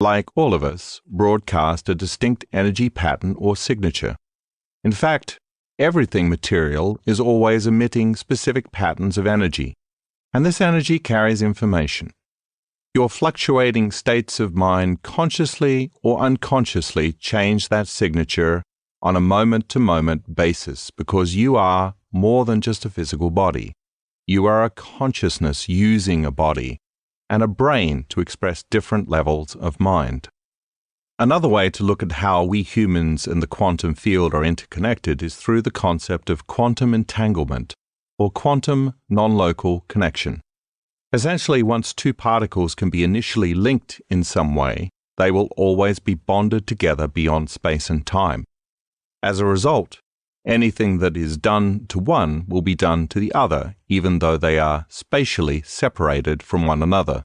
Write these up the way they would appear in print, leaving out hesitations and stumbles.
like all of us, broadcast a distinct energy pattern or signature. In fact, everything material is always emitting specific patterns of energy, and this energy carries information. Your fluctuating states of mind consciously or unconsciously change that signature on a moment-to-moment basis because you are more than just a physical body. You are a consciousness using a body and a brain to express different levels of mind. Another way to look at how we humans in the quantum field are interconnected is through the concept of quantum entanglement, or quantum non-local connection. Essentially, once two particles can be initially linked in some way, they will always be bonded together beyond space and time. As a result, anything that is done to one will be done to the other, even though they are spatially separated from one another.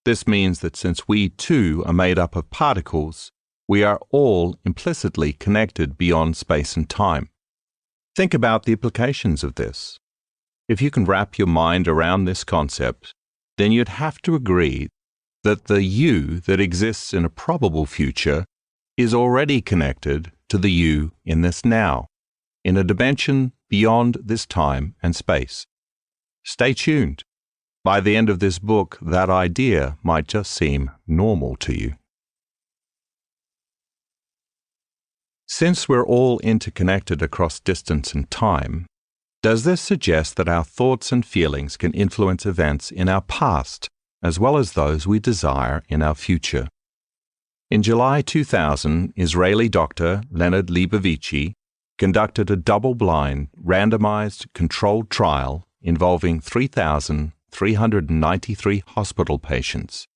This means that since we too are made up of particles, we are all implicitly connected beyond space and time. Think about the implications of this. If you can wrap your mind around this concept, then you'd have to agree that the you that exists in a probable future is already connected to the you in this now, in a dimension beyond this time and space. Stay tuned. By the end of this book, that idea might just seem normal to you. Since we're all interconnected across distance and time, does this suggest that our thoughts and feelings can influence events in our past, as well as those we desire in our future? In July 2000, Israeli doctor Leonard Leibovici conducted a double-blind, randomized, controlled trial involving 3,393 hospital patients,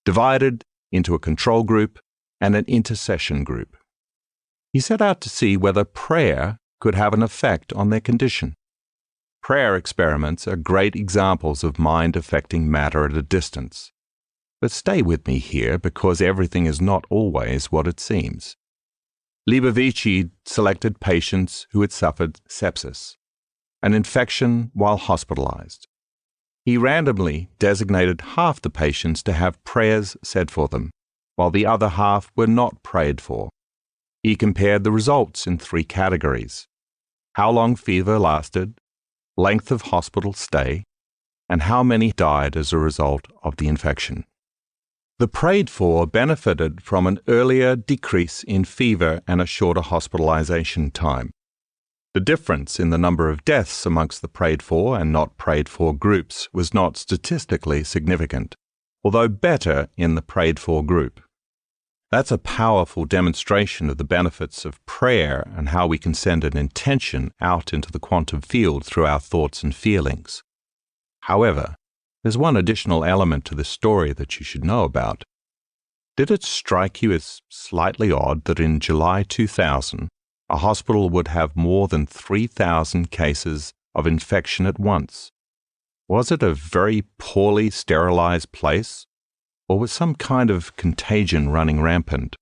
divided into a control group and an intercession group. He set out to see whether prayer could have an effect on their condition. Prayer experiments are great examples of mind affecting matter at a distance. But stay with me here because everything is not always what it seems. Leibovici selected patients who had suffered sepsis, an infection while hospitalized. He randomly designated half the patients to have prayers said for them, while the other half were not prayed for. He compared the results in 3 categories: how long fever lasted, length of hospital stay, and how many died as a result of the infection. The prayed for benefited from an earlier decrease in fever and a shorter hospitalization time. The difference in the number of deaths amongst the prayed for and not prayed for groups was not statistically significant, although better in the prayed for group. That's a powerful demonstration of the benefits of prayer and how we can send an intention out into the quantum field through our thoughts and feelings. However, there's one additional element to this story that you should know about. Did it strike you as slightly odd that in July 2000, a hospital would have more than 3,000 cases of infection at once? Was it a very poorly sterilized place? Or was some kind of contagion running rampant?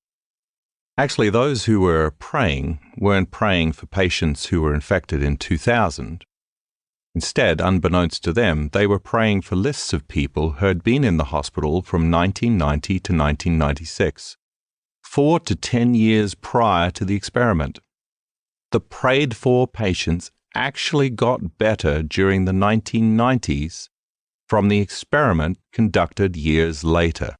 Actually, those who were praying weren't praying for patients who were infected in 2000. Instead, unbeknownst to them, they were praying for lists of people who had been in the hospital from 1990 to 1996, 4 to 10 years prior to the experiment. The prayed-for patients actually got better during the 1990s from the experiment conducted years later.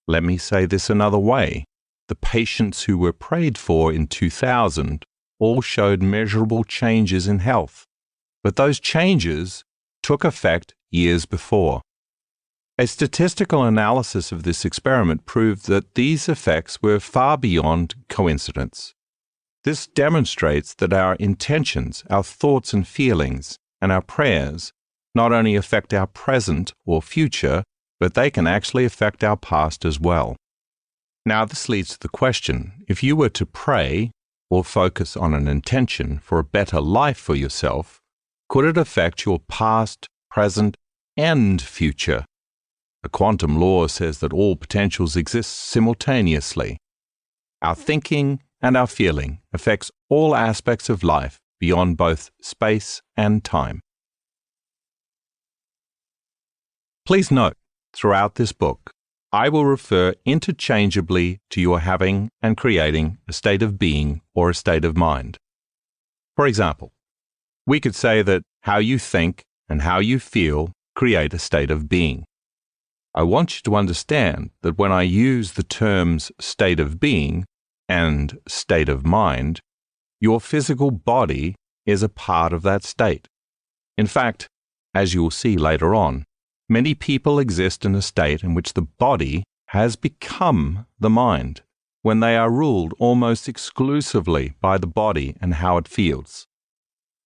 Let me say this another way. The patients who were prayed for in 2000 all showed measurable changes in health, but those changes took effect years before. A statistical analysis of this experiment proved that these effects were far beyond coincidence. This demonstrates that our intentions, our thoughts and feelings, and our prayers not only affect our present or future, but they can actually affect our past as well. Now, this leads to the question, if you were to pray or focus on an intention for a better life for yourself, could it affect your past, present, and future? The quantum law says that all potentials exist simultaneously. Our thinking and our feeling affects all aspects of life beyond both space and time. Please note, throughout this book, I will refer interchangeably to your having and creating a state of being or a state of mind. For example, we could say that how you think and how you feel create a state of being. I want you to understand that when I use the terms state of being and state of mind, your physical body is a part of that state. In fact, as you will see later on, many people exist in a state in which the body has become the mind, when they are ruled almost exclusively by the body and how it feels.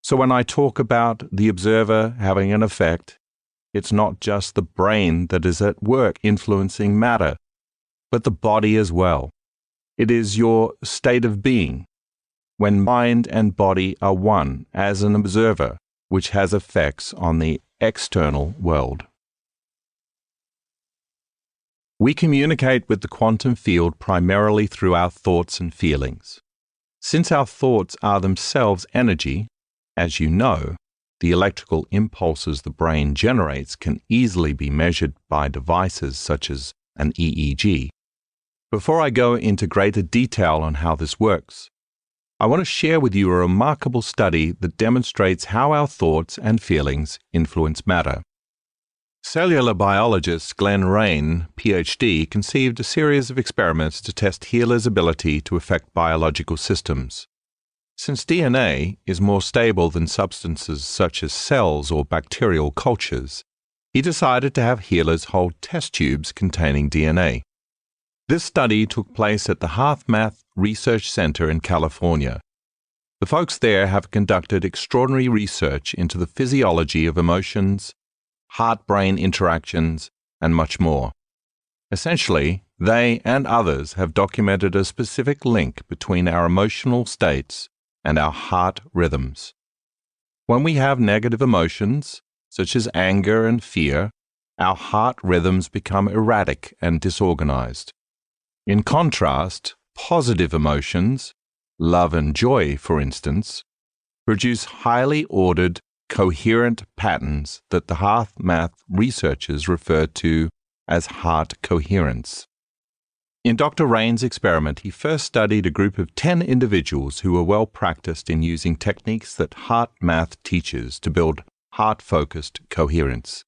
So when I talk about the observer having an effect, it's not just the brain that is at work influencing matter, but the body as well. It is your state of being, when mind and body are one as an observer, which has effects on the external world. We communicate with the quantum field primarily through our thoughts and feelings. Since our thoughts are themselves energy, as you know, the electrical impulses the brain generates can easily be measured by devices such as an EEG. Before I go into greater detail on how this works, I want to share with you a remarkable study that demonstrates how our thoughts and feelings influence matter. Cellular biologist Glenn Rain, PhD, conceived a series of experiments to test healers' ability to affect biological systems. Since DNA is more stable than substances such as cells or bacterial cultures, he decided to have healers hold test tubes containing DNA. This study took place at the HeartMath Research Center in California. The folks there have conducted extraordinary research into the physiology of emotions, heart-brain interactions, and much more. Essentially, they and others have documented a specific link between our emotional states and our heart rhythms. When we have negative emotions, such as anger and fear, our heart rhythms become erratic and disorganized. In contrast, positive emotions, love and joy, for instance, produce highly ordered, coherent patterns that the HeartMath researchers refer to as heart coherence. In Dr. Rain's experiment, he first studied a group of 10 individuals who were well practiced in using techniques that HeartMath teaches to build heart-focused coherence.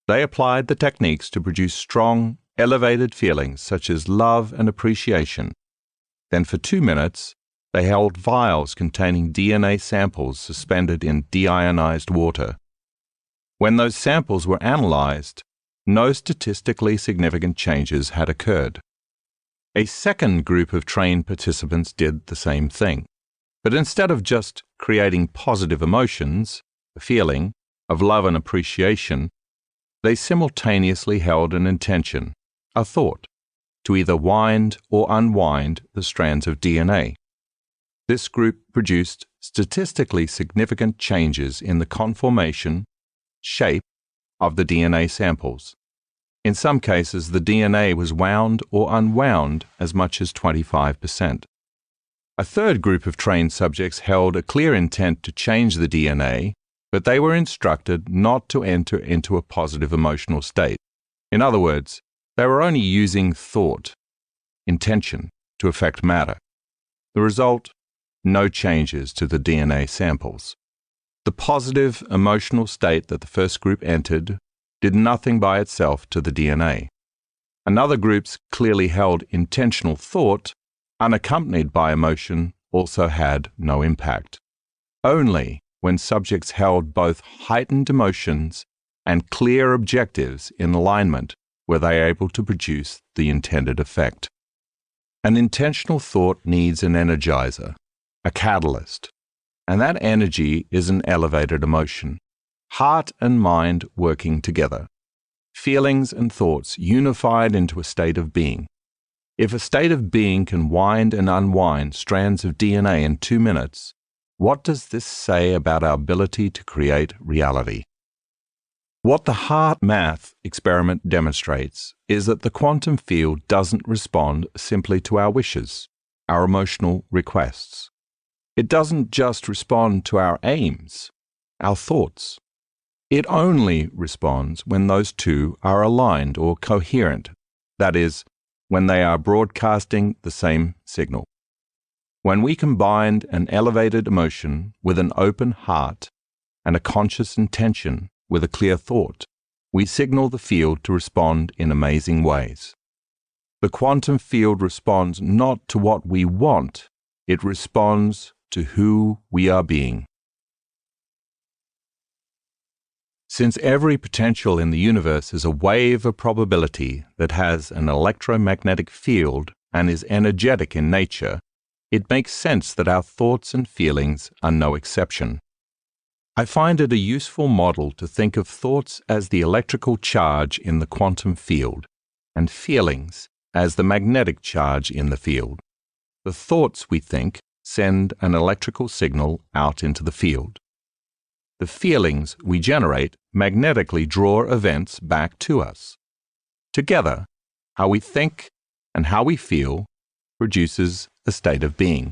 They applied the techniques to produce strong, elevated feelings such as love and appreciation. Then for 2 minutes, they held vials containing DNA samples suspended in deionized water. When those samples were analyzed, no statistically significant changes had occurred. A second group of trained participants did the same thing, but instead of just creating positive emotions, a feeling of love and appreciation, they simultaneously held an intention, a thought, to either wind or unwind the strands of DNA. This group produced statistically significant changes in the conformation, shape of the DNA samples. In some cases, the DNA was wound or unwound as much as 25%. A third group of trained subjects held a clear intent to change the DNA, but they were instructed not to enter into a positive emotional state. In other words, they were only using thought, intention, to affect matter. The result? No changes to the DNA samples. The positive emotional state that the first group entered did nothing by itself to the DNA. Another group's clearly held intentional thought, unaccompanied by emotion, also had no impact. Only when subjects held both heightened emotions and clear objectives in alignment were they able to produce the intended effect. An intentional thought needs an energizer, a catalyst, and that energy is an elevated emotion. Heart and mind working together, feelings and thoughts unified into a state of being. If a state of being can wind and unwind strands of DNA in 2 minutes, what does this say about our ability to create reality? What the HeartMath experiment demonstrates is that the quantum field doesn't respond simply to our wishes, our emotional requests. It doesn't just respond to our aims, our thoughts. It only responds when those two are aligned or coherent, That is, when they are broadcasting the same signal. When we combined an elevated emotion with an open heart and a conscious intention with a clear thought, we signal the field to respond in amazing ways. The quantum field responds not to what we want, it responds to who we are being. Since every potential in the universe is a wave of probability that has an electromagnetic field and is energetic in nature, it makes sense that our thoughts and feelings are no exception. I find it a useful model to think of thoughts as the electrical charge in the quantum field and feelings as the magnetic charge in the field. The thoughts we think send an electrical signal out into the field. The feelings we generate magnetically draw events back to us. Together, how we think and how we feel produces a state of being,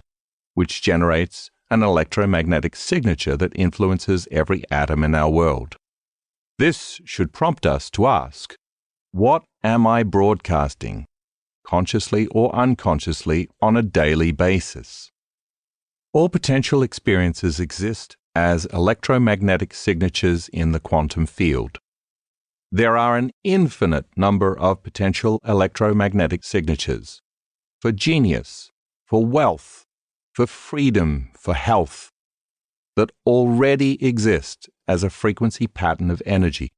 which generates an electromagnetic signature that influences every atom in our world. This should prompt us to ask, what am I broadcasting, consciously or unconsciously, on a daily basis? All potential experiences exist as electromagnetic signatures in the quantum field. There are an infinite number of potential electromagnetic signatures for genius, for wealth, for freedom, for health, that already exist as a frequency pattern of energy.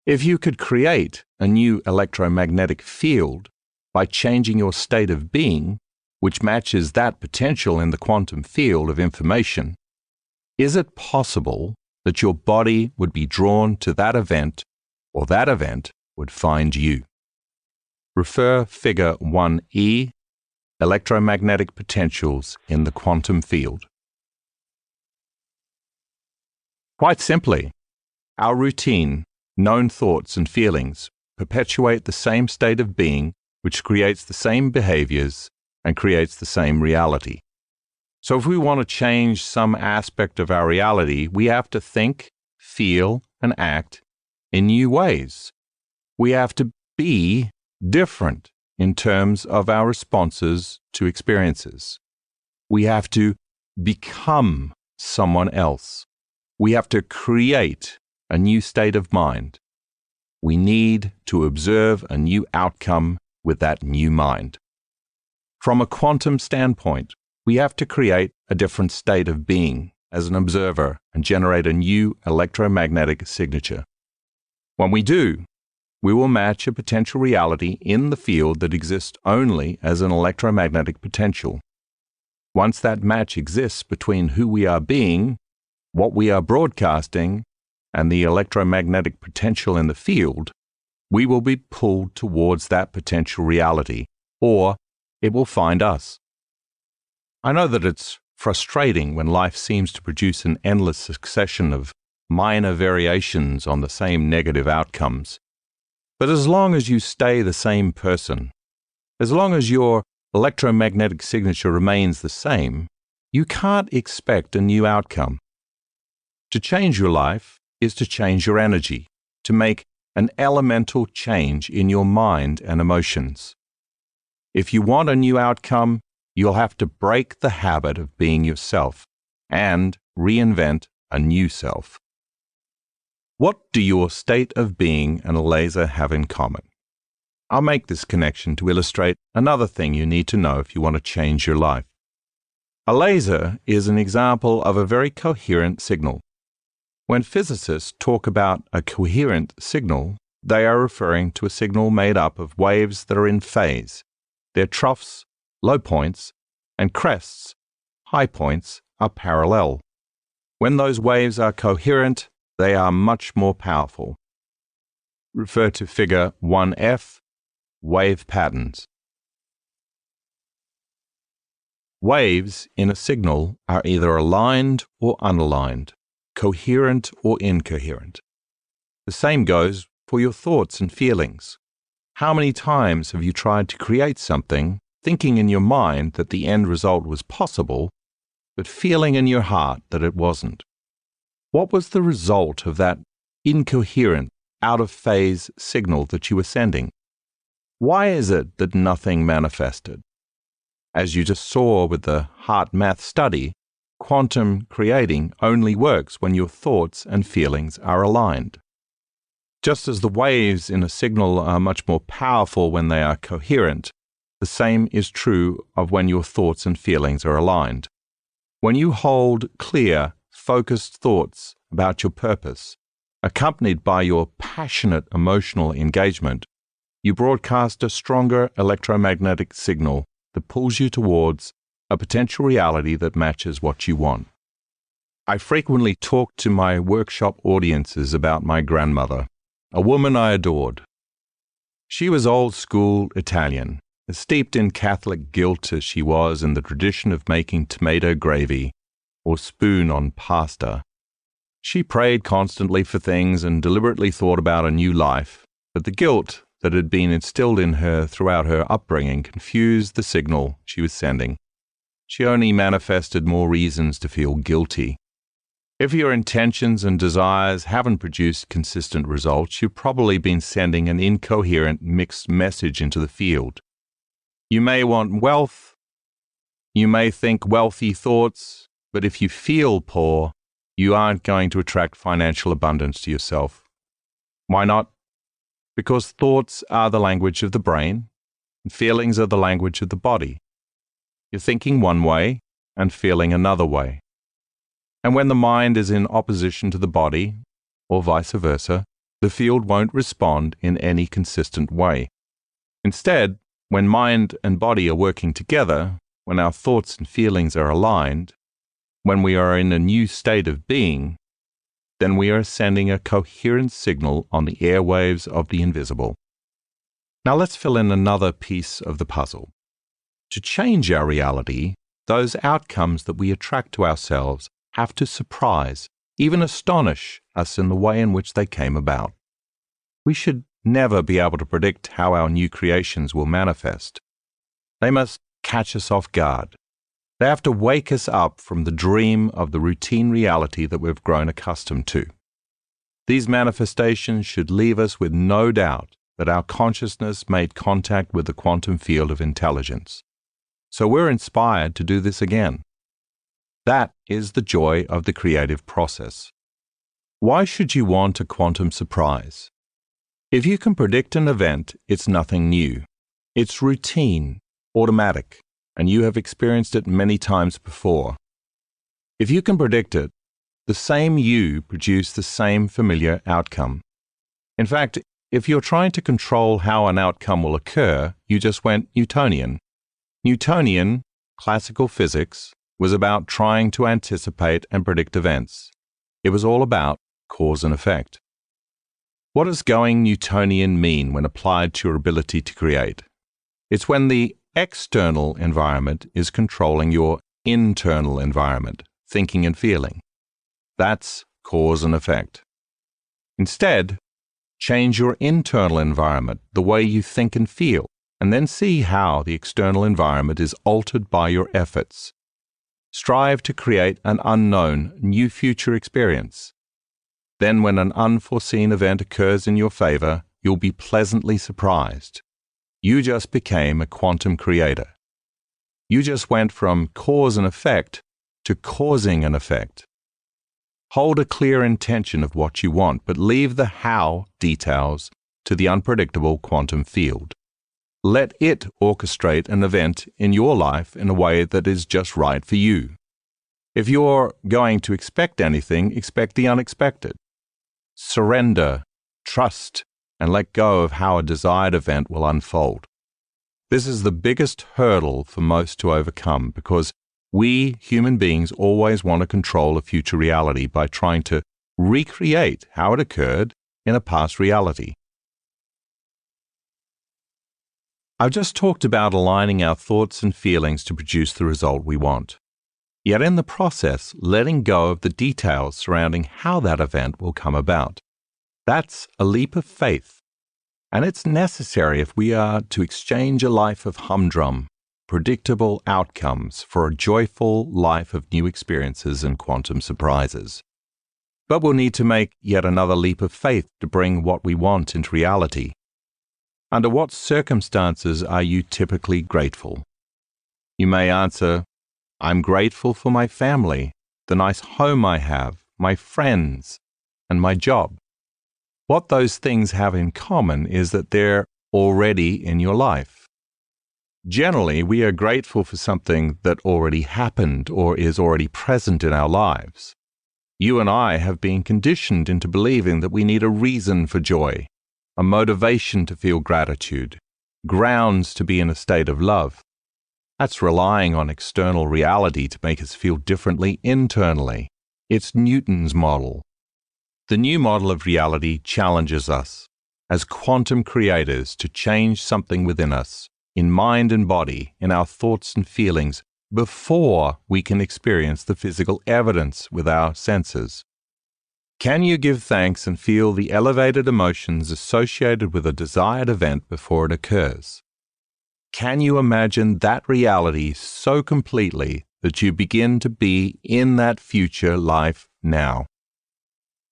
If you could create a new electromagnetic field by changing your state of being, which matches that potential in the quantum field of information, is it possible that your body would be drawn to that event, or that event would find you? Refer Figure 1E, Electromagnetic Potentials in the Quantum Field. Quite simply, our routine, known thoughts and feelings perpetuate the same state of being which creates the same behaviors and creates the same reality. So if we want to change some aspect of our reality, we have to think, feel, and act in new ways. We have to be different in terms of our responses to experiences. We have to become someone else. We have to create a new state of mind. We need to observe a new outcome with that new mind. From a quantum standpoint, we have to create a different state of being as an observer and generate a new electromagnetic signature. When we do, we will match a potential reality in the field that exists only as an electromagnetic potential. Once that match exists between who we are being, what we are broadcasting, and the electromagnetic potential in the field, we will be pulled towards that potential reality, or it will find us. I know that it's frustrating when life seems to produce an endless succession of minor variations on the same negative outcomes. But as long as you stay the same person, as long as your electromagnetic signature remains the same, you can't expect a new outcome. To change your life is to change your energy, to make an elemental change in your mind and emotions. If you want a new outcome, you'll have to break the habit of being yourself and reinvent a new self. What do your state of being and a laser have in common? I'll make this connection to illustrate another thing you need to know if you want to change your life. A laser is an example of a very coherent signal. When physicists talk about a coherent signal, they are referring to a signal made up of waves that are in phase. Their troughs, low points, and crests, high points, are parallel. When those waves are coherent, they are much more powerful. Refer to Figure 1F, Wave Patterns. Waves in a signal are either aligned or unaligned, coherent or incoherent. The same goes for your thoughts and feelings. How many times have you tried to create something, thinking in your mind that the end result was possible, but feeling in your heart that it wasn't? What was the result of that incoherent, out-of-phase signal that you were sending? Why is it that nothing manifested? As you just saw with the heart math study, quantum creating only works when your thoughts and feelings are aligned. Just as the waves in a signal are much more powerful when they are coherent, the same is true of when your thoughts and feelings are aligned. When you hold clear, focused thoughts about your purpose, accompanied by your passionate emotional engagement, you broadcast a stronger electromagnetic signal that pulls you towards a potential reality that matches what you want. I frequently talk to my workshop audiences about my grandmother, a woman I adored. She was old school Italian, as steeped in Catholic guilt as she was in the tradition of making tomato gravy or spoon on pasta. She prayed constantly for things and deliberately thought about a new life, but the guilt that had been instilled in her throughout her upbringing confused the signal she was sending. She only manifested more reasons to feel guilty. If your intentions and desires haven't produced consistent results, you've probably been sending an incoherent, mixed message into the field. You may want wealth, you may think wealthy thoughts, but if you feel poor, you aren't going to attract financial abundance to yourself. Why not? Because thoughts are the language of the brain, and feelings are the language of the body. You're thinking one way and feeling another way. And when the mind is in opposition to the body, or vice versa, the field won't respond in any consistent way. Instead, when mind and body are working together, when our thoughts and feelings are aligned, when we are in a new state of being, then we are sending a coherent signal on the airwaves of the invisible. Now let's fill in another piece of the puzzle. To change our reality, those outcomes that we attract to ourselves have to surprise, even astonish us in the way in which they came about. We should never be able to predict how our new creations will manifest. They must catch us off guard. They have to wake us up from the dream of the routine reality that we've grown accustomed to. These manifestations should leave us with no doubt that our consciousness made contact with the quantum field of intelligence. So we're inspired to do this again. That is the joy of the creative process. Why should you want a quantum surprise? If you can predict an event, it's nothing new. It's routine, automatic, and you have experienced it many times before. If you can predict it, the same you produce the same familiar outcome. In fact, if you're trying to control how an outcome will occur, you just went Newtonian. Newtonian, classical physics, was about trying to anticipate and predict events. It was all about cause and effect. What does going Newtonian mean when applied to your ability to create? It's when the external environment is controlling your internal environment, thinking and feeling. That's cause and effect. Instead, change your internal environment, the way you think and feel, and then see how the external environment is altered by your efforts. Strive to create an unknown, new future experience. Then when an unforeseen event occurs in your favor, you'll be pleasantly surprised. You just became a quantum creator. You just went from cause and effect to causing an effect. Hold a clear intention of what you want, but leave the how details to the unpredictable quantum field. Let it orchestrate an event in your life in a way that is just right for you. If you're going to expect anything, expect the unexpected. Surrender, trust, and let go of how a desired event will unfold. This is the biggest hurdle for most to overcome because we human beings always want to control a future reality by trying to recreate how it occurred in a past reality. I've just talked about aligning our thoughts and feelings to produce the result we want. Yet in the process, letting go of the details surrounding how that event will come about. That's a leap of faith, and it's necessary if we are to exchange a life of humdrum, predictable outcomes for a joyful life of new experiences and quantum surprises. But we'll need to make yet another leap of faith to bring what we want into reality. Under what circumstances are you typically grateful? You may answer, I'm grateful for my family, the nice home I have, my friends, and my job. What those things have in common is that they're already in your life. Generally, we are grateful for something that already happened or is already present in our lives. You and I have been conditioned into believing that we need a reason for joy, a motivation to feel gratitude, grounds to be in a state of love. That's relying on external reality to make us feel differently internally. It's Newton's model. The new model of reality challenges us, as quantum creators, to change something within us, in mind and body, in our thoughts and feelings, before we can experience the physical evidence with our senses. Can you give thanks and feel the elevated emotions associated with a desired event before it occurs? Can you imagine that reality so completely that you begin to be in that future life now?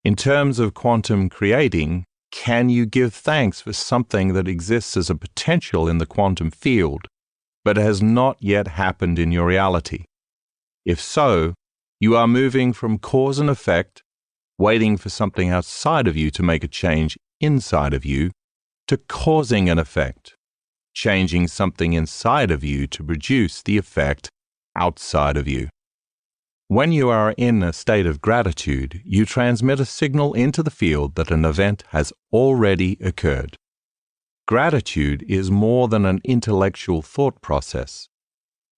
In terms of quantum creating, can you give thanks for something that exists as a potential in the quantum field, but has not yet happened in your reality? If so, you are moving from cause and effect, waiting for something outside of you to make a change inside of you, to causing an effect, changing something inside of you to produce the effect outside of you. When you are in a state of gratitude, you transmit a signal into the field that an event has already occurred. Gratitude is more than an intellectual thought process.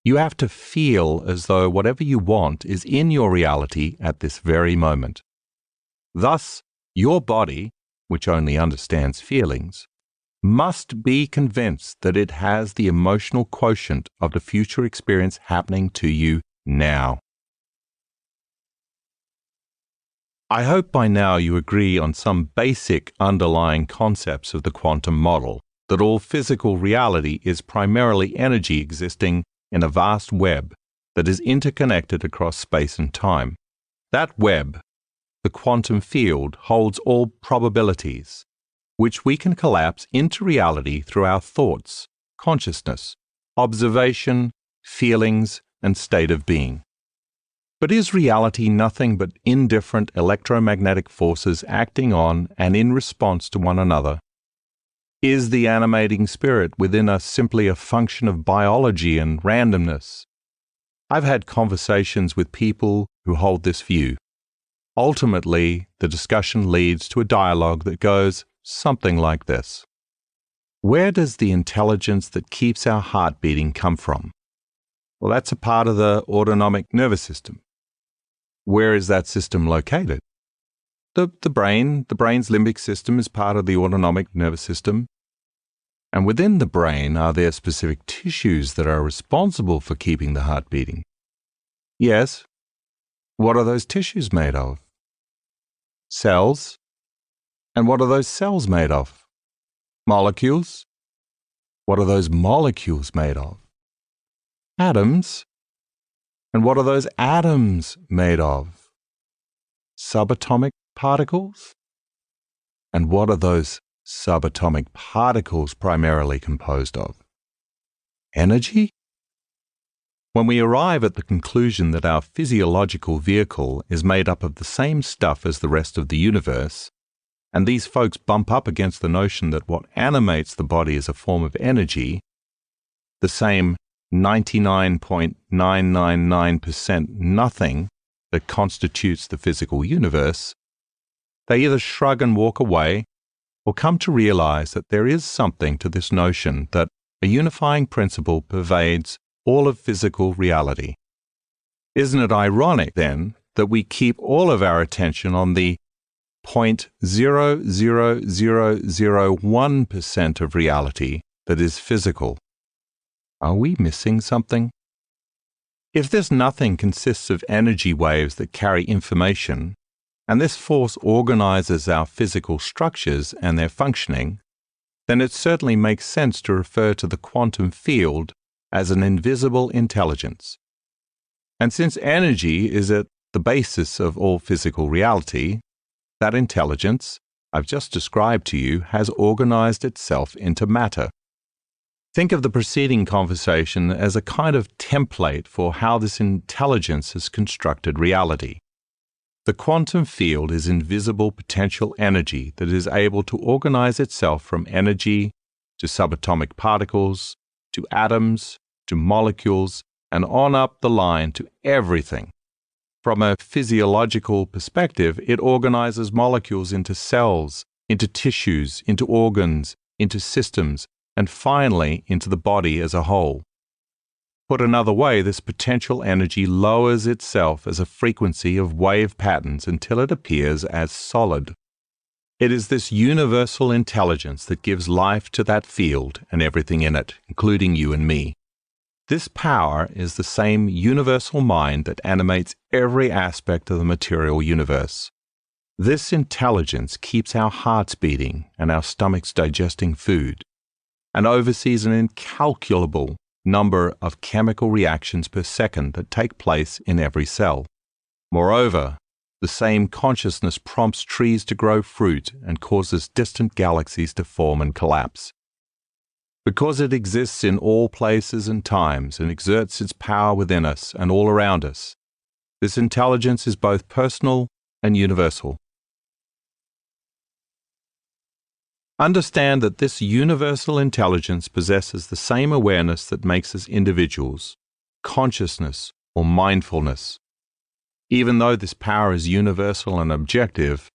You have to feel as though whatever you want is in your reality at this very moment. Thus, your body, which only understands feelings, must be convinced that it has the emotional quotient of the future experience happening to you now. I hope by now you agree on some basic underlying concepts of the quantum model, that all physical reality is primarily energy existing in a vast web that is interconnected across space and time. That web, the quantum field, holds all probabilities, which we can collapse into reality through our thoughts, consciousness, observation, feelings, and state of being. But is reality nothing but indifferent electromagnetic forces acting on and in response to one another? Is the animating spirit within us simply a function of biology and randomness? I've had conversations with people who hold this view. Ultimately, the discussion leads to a dialogue that goes something like this. Where does the intelligence that keeps our heart beating come from? Well, that's a part of the autonomic nervous system. Where is that system located? The brain's limbic system is part of the autonomic nervous system. And within the brain, are there specific tissues that are responsible for keeping the heart beating? Yes. What are those tissues made of? Cells. And what are those cells made of? Molecules. What are those molecules made of? Atoms. And what are those atoms made of? Subatomic particles? And what are those subatomic particles primarily composed of? Energy? When we arrive at the conclusion that our physiological vehicle is made up of the same stuff as the rest of the universe, and these folks bump up against the notion that what animates the body is a form of energy, the same 99.999% nothing that constitutes the physical universe, they either shrug and walk away or come to realize that there is something to this notion that a unifying principle pervades all of physical reality. Isn't it ironic, then, that we keep all of our attention on the 0.00001% of reality that is physical? Are we missing something? If this nothing consists of energy waves that carry information, and this force organizes our physical structures and their functioning, then it certainly makes sense to refer to the quantum field as an invisible intelligence. And since energy is at the basis of all physical reality, that intelligence, I've just described to you has organized itself into matter. Think of the preceding conversation as a kind of template for how this intelligence has constructed reality. The quantum field is invisible potential energy that is able to organize itself from energy to subatomic particles, to atoms, to molecules, and on up the line to everything. From a physiological perspective, it organizes molecules into cells, into tissues, into organs, into systems, and finally into the body as a whole. Put another way, this potential energy lowers itself as a frequency of wave patterns until it appears as solid. It is this universal intelligence that gives life to that field and everything in it, including you and me. This power is the same universal mind that animates every aspect of the material universe. This intelligence keeps our hearts beating and our stomachs digesting food, and oversees an incalculable number of chemical reactions per second that take place in every cell. Moreover, the same consciousness prompts trees to grow fruit and causes distant galaxies to form and collapse. Because it exists in all places and times and exerts its power within us and all around us, this intelligence is both personal and universal. Understand that this universal intelligence possesses the same awareness that makes us individuals, consciousness or mindfulness. Even though this power is universal and objective,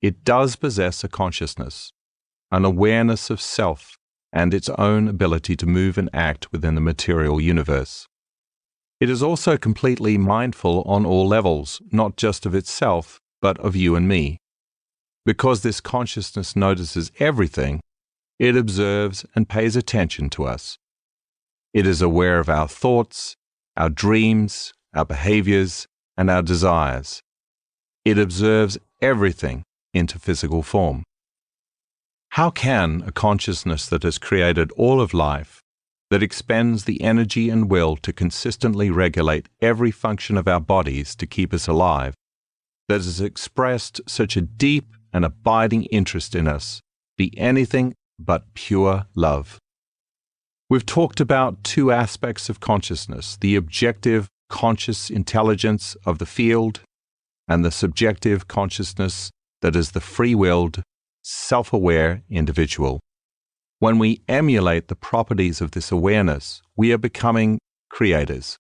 it does possess a consciousness, an awareness of self, and its own ability to move and act within the material universe. It is also completely mindful on all levels, not just of itself, but of you and me. Because this consciousness notices everything, it observes and pays attention to us. It is aware of our thoughts, our dreams, our behaviors, and our desires. It observes everything into physical form. How can a consciousness that has created all of life, that expends the energy and will to consistently regulate every function of our bodies to keep us alive, that has expressed such a deep and abiding interest in us, be anything but pure love? We've talked about two aspects of consciousness, the objective conscious intelligence of the field and the subjective consciousness that is the free-willed, self-aware individual. When we emulate the properties of this awareness, we are becoming creators.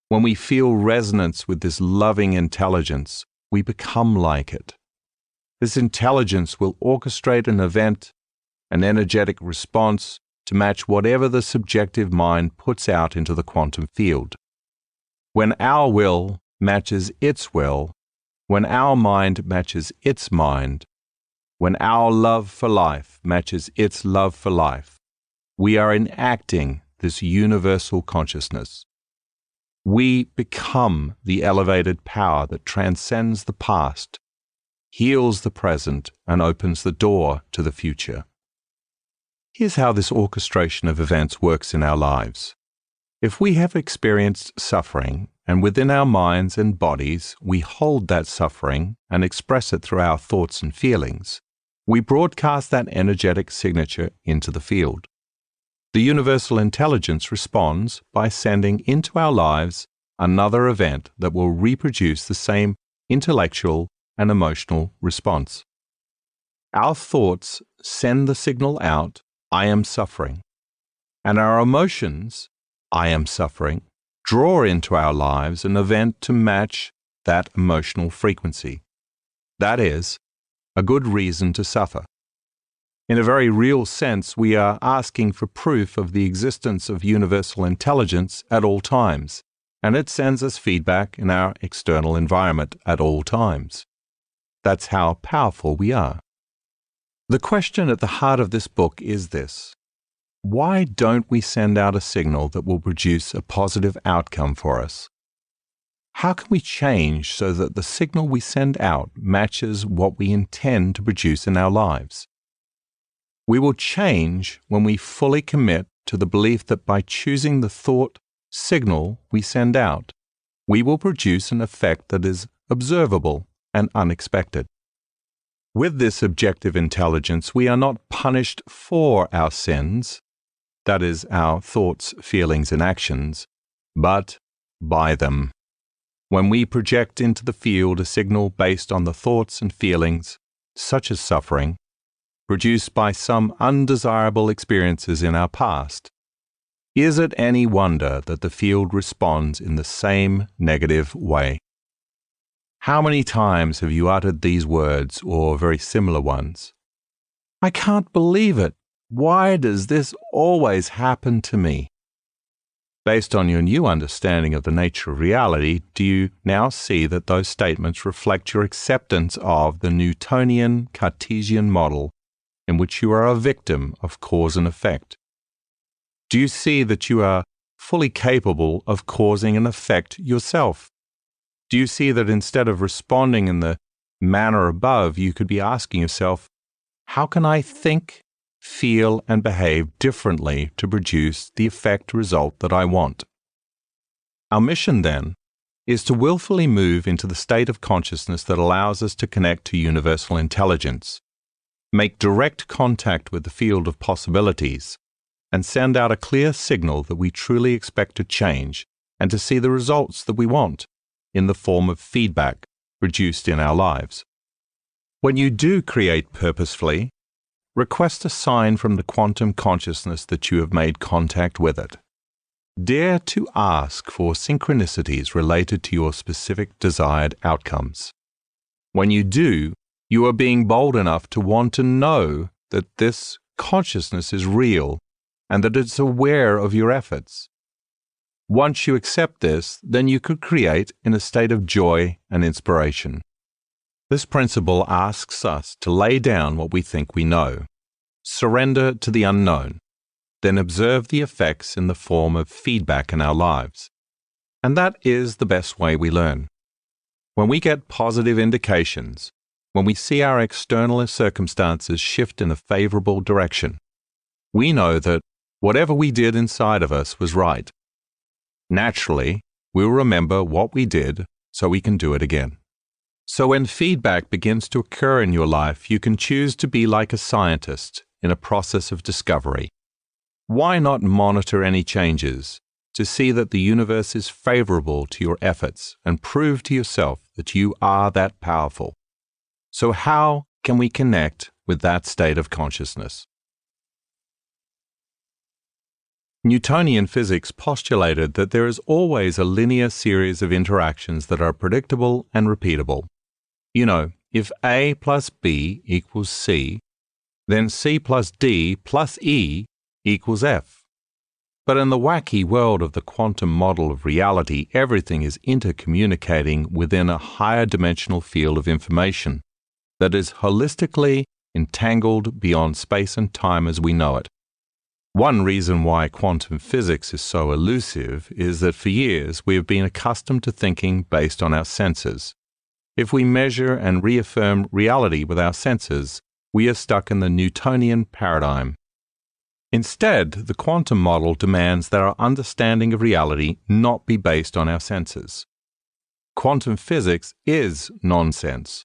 When we feel resonance with this loving intelligence, we become like it. This intelligence will orchestrate an event, an energetic response to match whatever the subjective mind puts out into the quantum field. When our will matches its will, when our mind matches its mind, when our love for life matches its love for life, we are enacting this universal consciousness. We become the elevated power that transcends the past, heals the present, and opens the door to the future. Here's how this orchestration of events works in our lives. If we have experienced suffering, and within our minds and bodies we hold that suffering and express it through our thoughts and feelings, we broadcast that energetic signature into the field. The universal intelligence responds by sending into our lives another event that will reproduce the same intellectual and emotional response. Our thoughts send the signal out, I am suffering, and our emotions, I am suffering, draw into our lives an event to match that emotional frequency. That is, a good reason to suffer. In a very real sense, we are asking for proof of the existence of universal intelligence at all times, and it sends us feedback in our external environment at all times. That's how powerful we are. The question at the heart of this book is this: why don't we send out a signal that will produce a positive outcome for us? How can we change so that the signal we send out matches what we intend to produce in our lives? We will change when we fully commit to the belief that by choosing the thought signal we send out, we will produce an effect that is observable and unexpected. With this objective intelligence, we are not punished for our sins, that is, our thoughts, feelings, and actions, but by them. When we project into the field a signal based on the thoughts and feelings, such as suffering, produced by some undesirable experiences in our past, is it any wonder that the field responds in the same negative way? How many times have you uttered these words or very similar ones? I can't believe it. Why does this always happen to me? Based on your new understanding of the nature of reality, do you now see that those statements reflect your acceptance of the Newtonian Cartesian model in which you are a victim of cause and effect? Do you see that you are fully capable of causing an effect yourself? Do you see that instead of responding in the manner above, you could be asking yourself, how can I think, feel, and behave differently to produce the effect result that I want? Our mission, then, is to willfully move into the state of consciousness that allows us to connect to universal intelligence, make direct contact with the field of possibilities, and send out a clear signal that we truly expect to change and to see the results that we want in the form of feedback produced in our lives. When you do create purposefully, request a sign from the quantum consciousness that you have made contact with it. Dare to ask for synchronicities related to your specific desired outcomes. When you do, you are being bold enough to want to know that this consciousness is real and that it's aware of your efforts. Once you accept this, then you could create in a state of joy and inspiration. This principle asks us to lay down what we think we know, surrender to the unknown, then observe the effects in the form of feedback in our lives. And that is the best way we learn. When we get positive indications, when we see our external circumstances shift in a favorable direction, we know that whatever we did inside of us was right. Naturally, we'll remember what we did so we can do it again. So when feedback begins to occur in your life, you can choose to be like a scientist in a process of discovery. Why not monitor any changes to see that the universe is favorable to your efforts and prove to yourself that you are that powerful? So how can we connect with that state of consciousness? Newtonian physics postulated that there is always a linear series of interactions that are predictable and repeatable. You know, if A plus B equals C, then C plus D plus E equals F. But in the wacky world of the quantum model of reality, everything is intercommunicating within a higher dimensional field of information that is holistically entangled beyond space and time as we know it. One reason why quantum physics is so elusive is that for years we have been accustomed to thinking based on our senses. If we measure and reaffirm reality with our senses, we are stuck in the Newtonian paradigm. Instead, the quantum model demands that our understanding of reality not be based on our senses. Quantum physics is nonsense.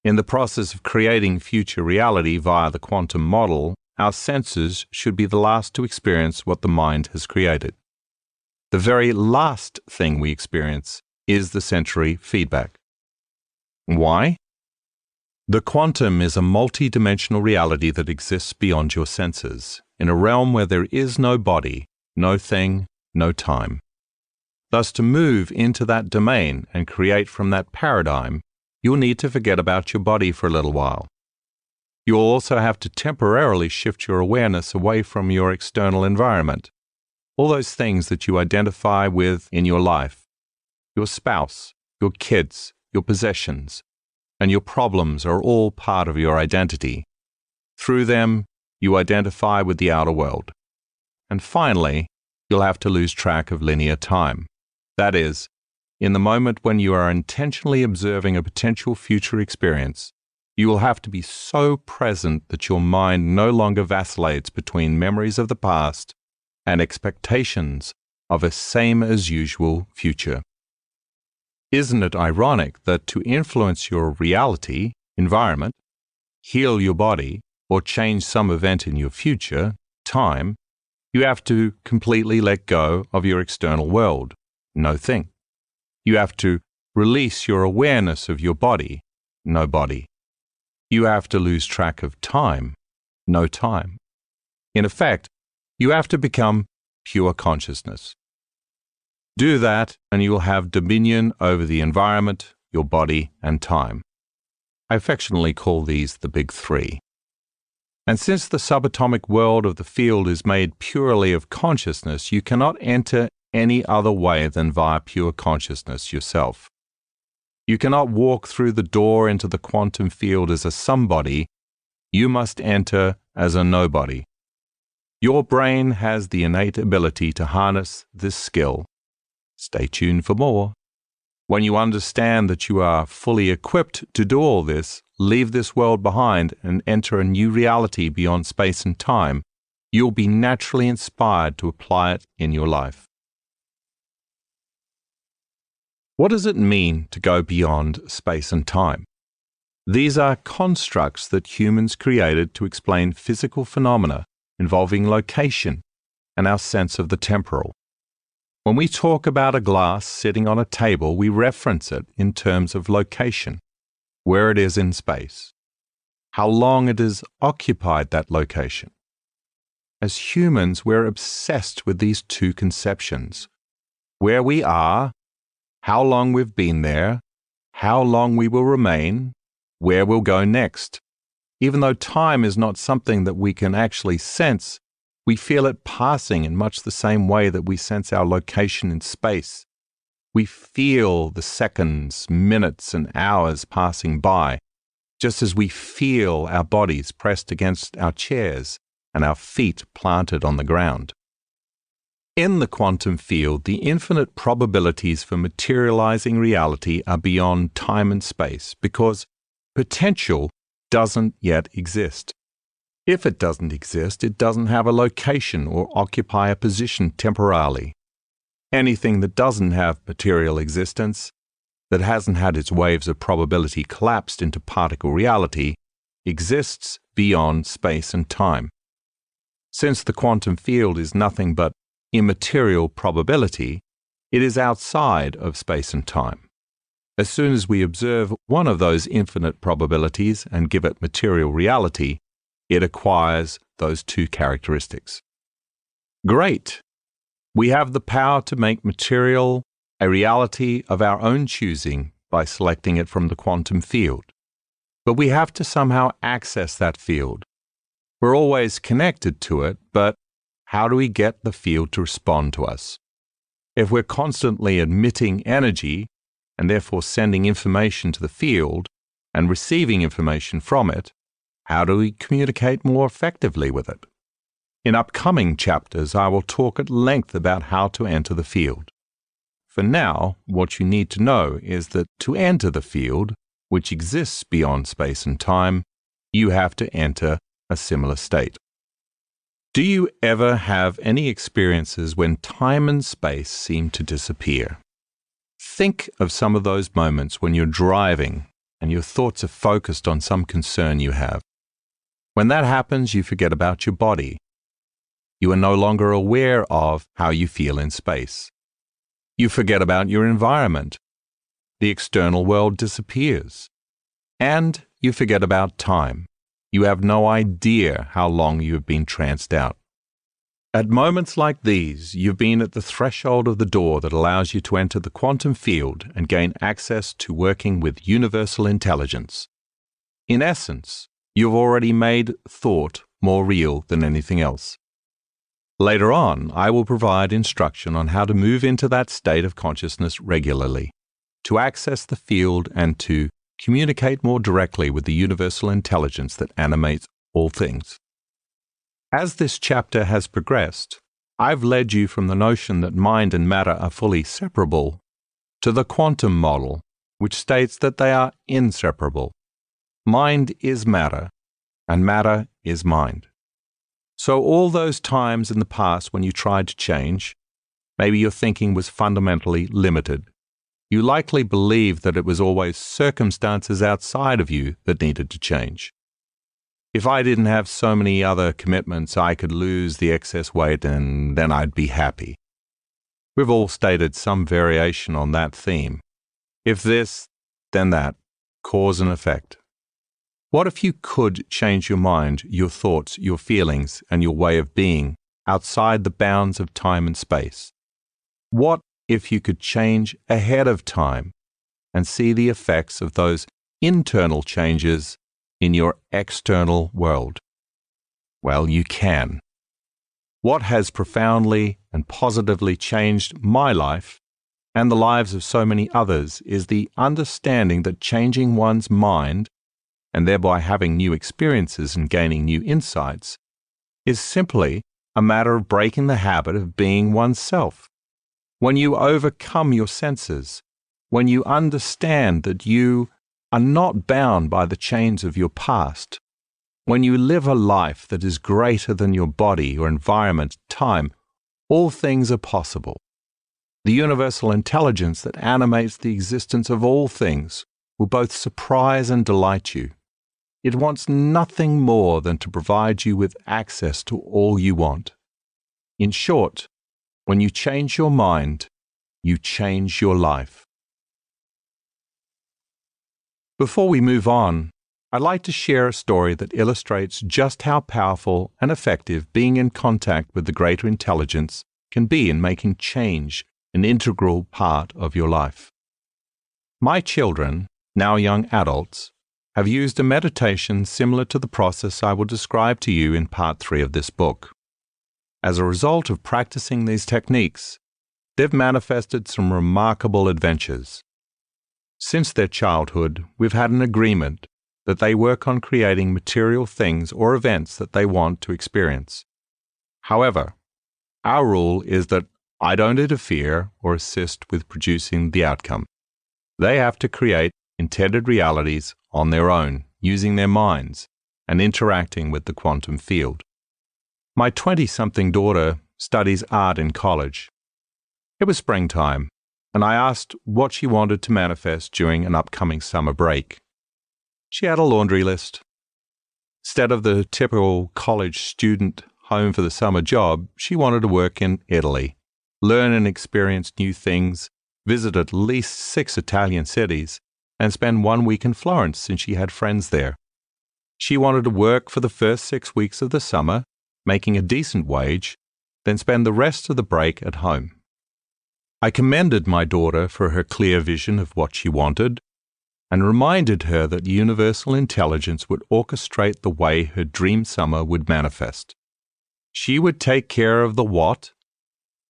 In the process of creating future reality via the quantum model, our senses should be the last to experience what the mind has created. The very last thing we experience is the sensory feedback. Why? The quantum is a multi-dimensional reality that exists beyond your senses, in a realm where there is no body, no thing, no time. Thus, to move into that domain and create from that paradigm, you'll need to forget about your body for a little while. You'll also have to temporarily shift your awareness away from your external environment, all those things that you identify with in your life, your spouse, your kids, your possessions, and your problems are all part of your identity. Through them, you identify with the outer world. And finally, you'll have to lose track of linear time. That is, in the moment when you are intentionally observing a potential future experience, you will have to be so present that your mind no longer vacillates between memories of the past and expectations of a same-as-usual future. Isn't it ironic that to influence your reality, environment, heal your body, or change some event in your future, time, you have to completely let go of your external world, no thing. You have to release your awareness of your body, no body. You have to lose track of time, no time. In effect, you have to become pure consciousness. Do that and you will have dominion over the environment, your body, and time. I affectionately call these the big three. And since the subatomic world of the field is made purely of consciousness, you cannot enter any other way than via pure consciousness yourself. You cannot walk through the door into the quantum field as a somebody. You must enter as a nobody. Your brain has the innate ability to harness this skill. Stay tuned for more. When you understand that you are fully equipped to do all this, leave this world behind and enter a new reality beyond space and time, you'll be naturally inspired to apply it in your life. What does it mean to go beyond space and time? These are constructs that humans created to explain physical phenomena involving location and our sense of the temporal. When we talk about a glass sitting on a table, we reference it in terms of location, where it is in space, how long it has occupied that location. As humans, we're obsessed with these two conceptions: where we are, how long we've been there, how long we will remain, where we'll go next. Even though time is not something that we can actually sense, we feel it passing in much the same way that we sense our location in space. We feel the seconds, minutes, and hours passing by, just as we feel our bodies pressed against our chairs and our feet planted on the ground. In the quantum field, the infinite probabilities for materializing reality are beyond time and space because potential doesn't yet exist. If it doesn't exist, it doesn't have a location or occupy a position temporarily. Anything that doesn't have material existence, that hasn't had its waves of probability collapsed into particle reality, exists beyond space and time. Since the quantum field is nothing but immaterial probability, it is outside of space and time. As soon as we observe one of those infinite probabilities and give it material reality, it acquires those two characteristics. Great! We have the power to make material a reality of our own choosing by selecting it from the quantum field. But we have to somehow access that field. We're always connected to it, but how do we get the field to respond to us? If we're constantly emitting energy, and therefore sending information to the field and receiving information from it, how do we communicate more effectively with it? In upcoming chapters, I will talk at length about how to enter the field. For now, what you need to know is that to enter the field, which exists beyond space and time, you have to enter a similar state. Do you ever have any experiences when time and space seem to disappear? Think of some of those moments when you're driving and your thoughts are focused on some concern you have. When that happens, you forget about your body. You are no longer aware of how you feel in space. You forget about your environment. The external world disappears. And you forget about time. You have no idea how long you have been tranced out. At moments like these, you've been at the threshold of the door that allows you to enter the quantum field and gain access to working with universal intelligence. In essence, you've already made thought more real than anything else. Later on, I will provide instruction on how to move into that state of consciousness regularly, to access the field and to communicate more directly with the universal intelligence that animates all things. As this chapter has progressed, I've led you from the notion that mind and matter are fully separable to the quantum model, which states that they are inseparable. Mind is matter, and matter is mind. So all those times in the past when you tried to change, maybe your thinking was fundamentally limited. You likely believed that it was always circumstances outside of you that needed to change. If I didn't have so many other commitments, I could lose the excess weight and then I'd be happy. We've all stated some variation on that theme. If this, then that, cause and effect. What if you could change your mind, your thoughts, your feelings, and your way of being outside the bounds of time and space? What if you could change ahead of time and see the effects of those internal changes in your external world? Well, you can. What has profoundly and positively changed my life and the lives of so many others is the understanding that changing one's mind, and thereby having new experiences and gaining new insights, is simply a matter of breaking the habit of being oneself. When you overcome your senses, when you understand that you are not bound by the chains of your past, when you live a life that is greater than your body, your environment, time, all things are possible. The universal intelligence that animates the existence of all things will both surprise and delight you. It wants nothing more than to provide you with access to all you want. In short, when you change your mind, you change your life. Before we move on, I'd like to share a story that illustrates just how powerful and effective being in contact with the greater intelligence can be in making change an integral part of your life. My children, now young adults, have used a meditation similar to the process I will describe to you in part 3 of this book. As a result of practicing these techniques, they've manifested some remarkable adventures. Since their childhood, we've had an agreement that they work on creating material things or events that they want to experience. However, our rule is that I don't interfere or assist with producing the outcome. They have to create intended realities on their own, using their minds and interacting with the quantum field. My 20-something daughter studies art in college. It was springtime, and I asked what she wanted to manifest during an upcoming summer break. She had a laundry list. Instead of the typical college student home for the summer job, she wanted to work in Italy, learn and experience new things, visit at least 6 Italian cities, and spend 1 week in Florence since she had friends there. She wanted to work for the first 6 weeks of the summer, making a decent wage, then spend the rest of the break at home. I commended my daughter for her clear vision of what she wanted, and reminded her that universal intelligence would orchestrate the way her dream summer would manifest. She would take care of the what,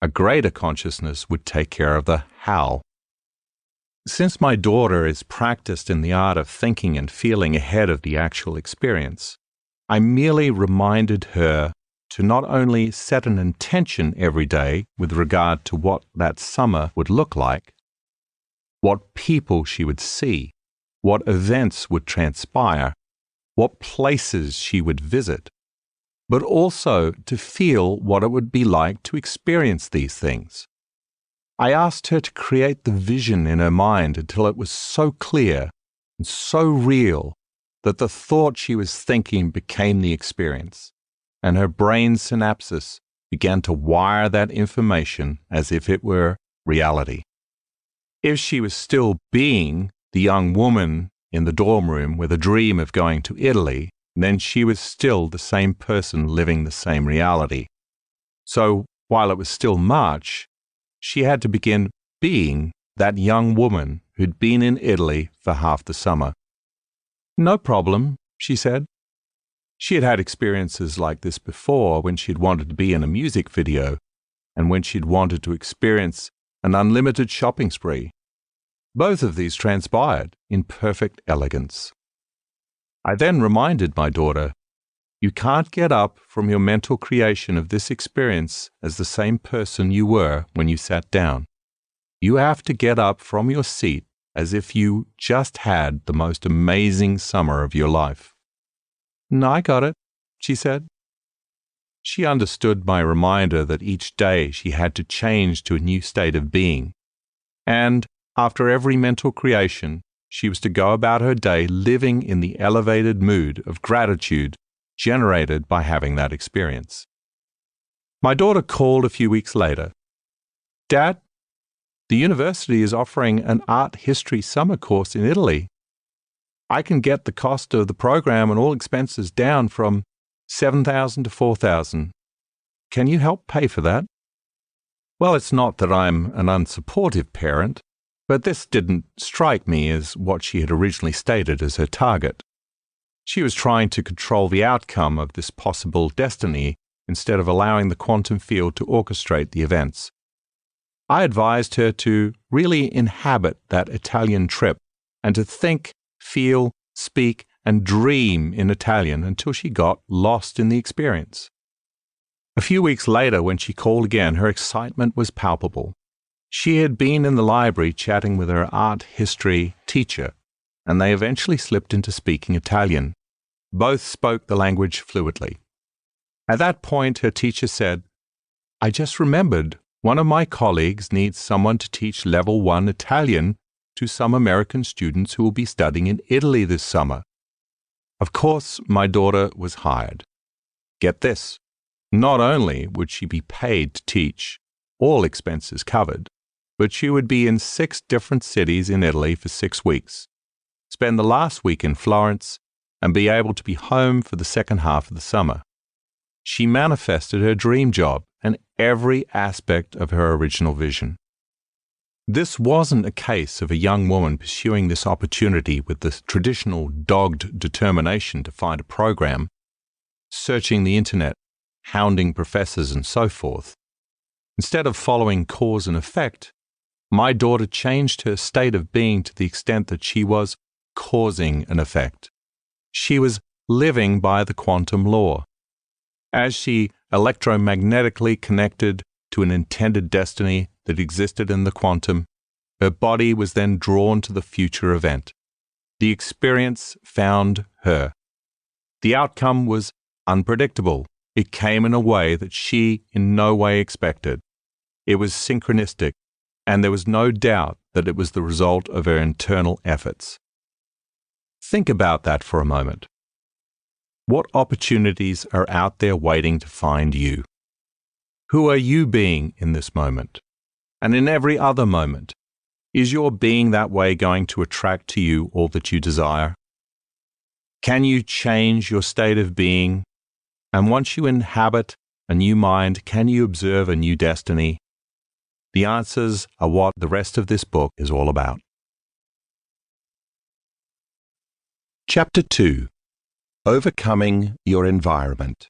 a greater consciousness would take care of the how. Since my daughter is practiced in the art of thinking and feeling ahead of the actual experience, I merely reminded her to not only set an intention every day with regard to what that summer would look like, what people she would see, what events would transpire, what places she would visit, but also to feel what it would be like to experience these things. I asked her to create the vision in her mind until it was so clear and so real that the thought she was thinking became the experience, and her brain's synapses began to wire that information as if it were reality. If she was still being the young woman in the dorm room with a dream of going to Italy, then she was still the same person living the same reality. So, while it was still March, she had to begin being that young woman who'd been in Italy for half the summer. No problem, she said. She had had experiences like this before when she'd wanted to be in a music video and when she'd wanted to experience an unlimited shopping spree. Both of these transpired in perfect elegance. I then reminded my daughter, you can't get up from your mental creation of this experience as the same person you were when you sat down. You have to get up from your seat as if you just had the most amazing summer of your life. No, I got it, she said. She understood my reminder that each day she had to change to a new state of being, and after every mental creation, she was to go about her day living in the elevated mood of gratitude generated by having that experience. My daughter called a few weeks later. "Dad, the university is offering an art history summer course in Italy. I can get the cost of the program and all expenses down from $7,000 to $4,000. Can you help pay for that?" Well, it's not that I'm an unsupportive parent, but this didn't strike me as what she had originally stated as her target. She was trying to control the outcome of this possible destiny instead of allowing the quantum field to orchestrate the events. I advised her to really inhabit that Italian trip and to think, feel, speak, and dream in Italian until she got lost in the experience. A few weeks later, when she called again, her excitement was palpable. She had been in the library chatting with her art history teacher, and they eventually slipped into speaking Italian. Both spoke the language fluently. At that point, her teacher said, "I just remembered one of my colleagues needs someone to teach Level 1 Italian to some American students who will be studying in Italy this summer." Of course, my daughter was hired. Get this, not only would she be paid to teach, all expenses covered, but she would be in 6 different cities in Italy for 6 weeks, spend the last week in Florence, and be able to be home for the second half of the summer. She manifested her dream job and every aspect of her original vision. This wasn't a case of a young woman pursuing this opportunity with the traditional dogged determination to find a program, searching the internet, hounding professors, and so forth. Instead of following cause and effect, my daughter changed her state of being to the extent that she was causing an effect. She was living by the quantum law. As she electromagnetically connected to an intended destiny that existed in the quantum, her body was then drawn to the future event. The experience found her. The outcome was unpredictable. It came in a way that she in no way expected. It was synchronistic, and there was no doubt that it was the result of her internal efforts. Think about that for a moment. What opportunities are out there waiting to find you? Who are you being in this moment? And in every other moment? Is your being that way going to attract to you all that you desire? Can you change your state of being? And once you inhabit a new mind, can you observe a new destiny? The answers are what the rest of this book is all about. Chapter 2. Overcoming Your Environment.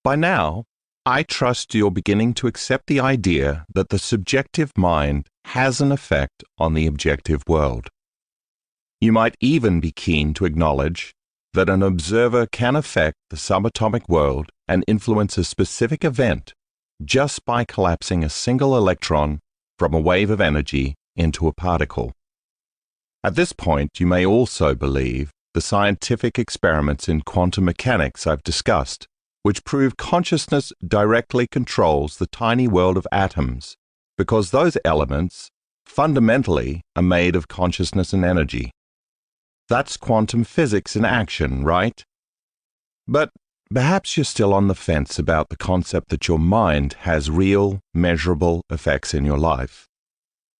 By now, I trust you're beginning to accept the idea that the subjective mind has an effect on the objective world. You might even be keen to acknowledge that an observer can affect the subatomic world and influence a specific event just by collapsing a single electron from a wave of energy into a particle. At this point, you may also believe the scientific experiments in quantum mechanics I've discussed, which prove consciousness directly controls the tiny world of atoms, because those elements fundamentally are made of consciousness and energy. That's quantum physics in action, right? But perhaps you're still on the fence about the concept that your mind has real, measurable effects in your life.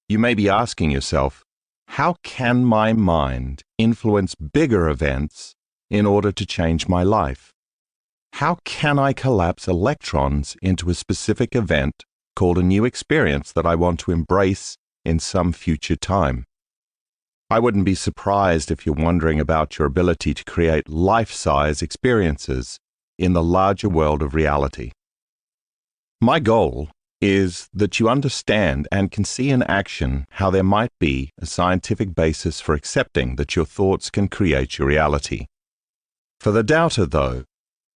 You may be asking yourself, how can my mind influence bigger events in order to change my life? How can I collapse electrons into a specific event called a new experience that I want to embrace in some future time? I wouldn't be surprised if you're wondering about your ability to create life-size experiences in the larger world of reality. My goal is that you understand and can see in action how there might be a scientific basis for accepting that your thoughts can create your reality. For the doubter, though,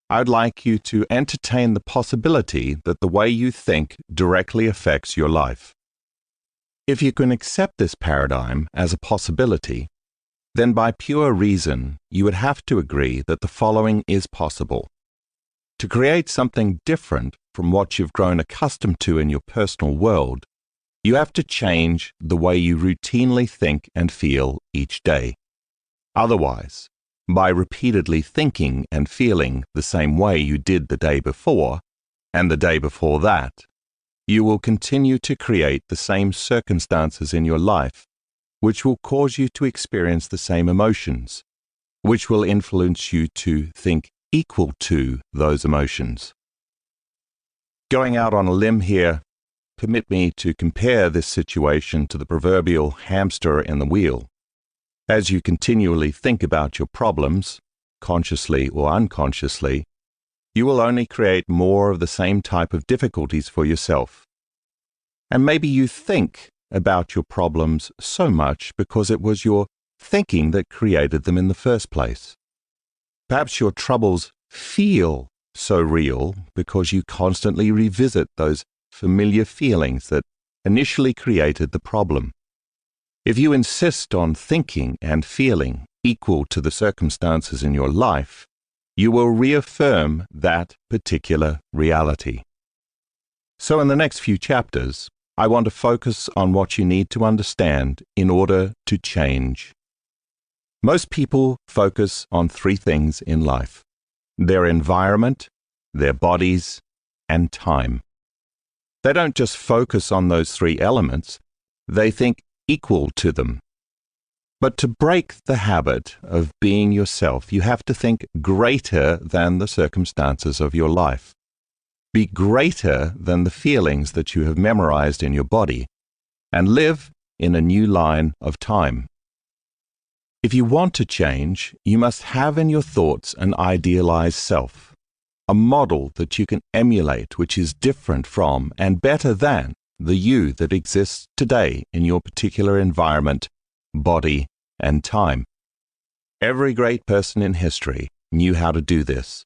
I'd like you to entertain the possibility that the way you think directly affects your life. If you can accept this paradigm as a possibility, then by pure reason, you would have to agree that the following is possible. To create something different from what you've grown accustomed to in your personal world, you have to change the way you routinely think and feel each day. Otherwise, By repeatedly thinking and feeling the same way you did the day before, and the day before that, you will continue to create the same circumstances in your life, which will cause you to experience the same emotions, which will influence you to think equal to those emotions. Going out on a limb here, permit me to compare this situation to the proverbial hamster in the wheel. As you continually think about your problems, consciously or unconsciously, you will only create more of the same type of difficulties for yourself. And maybe you think about your problems so much because it was your thinking that created them in the first place. Perhaps your troubles feel so real because you constantly revisit those familiar feelings that initially created the problem. If you insist on thinking and feeling equal to the circumstances in your life, you will reaffirm that particular reality. So in the next few chapters, I want to focus on what you need to understand in order to change. Most people focus on three things in life: their environment, their bodies, and time. They don't just focus on those three elements, they think equal to them. But to break the habit of being yourself, you have to think greater than the circumstances of your life. Be greater than the feelings that you have memorized in your body, and live in a new line of time. If you want to change, you must have in your thoughts an idealized self, a model that you can emulate which is different from and better than the you that exists today in your particular environment, body, and time. Every great person in history knew how to do this,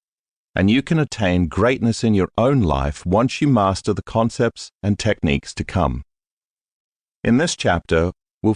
and you can attain greatness in your own life once you master the concepts and techniques to come. In this chapter, we'll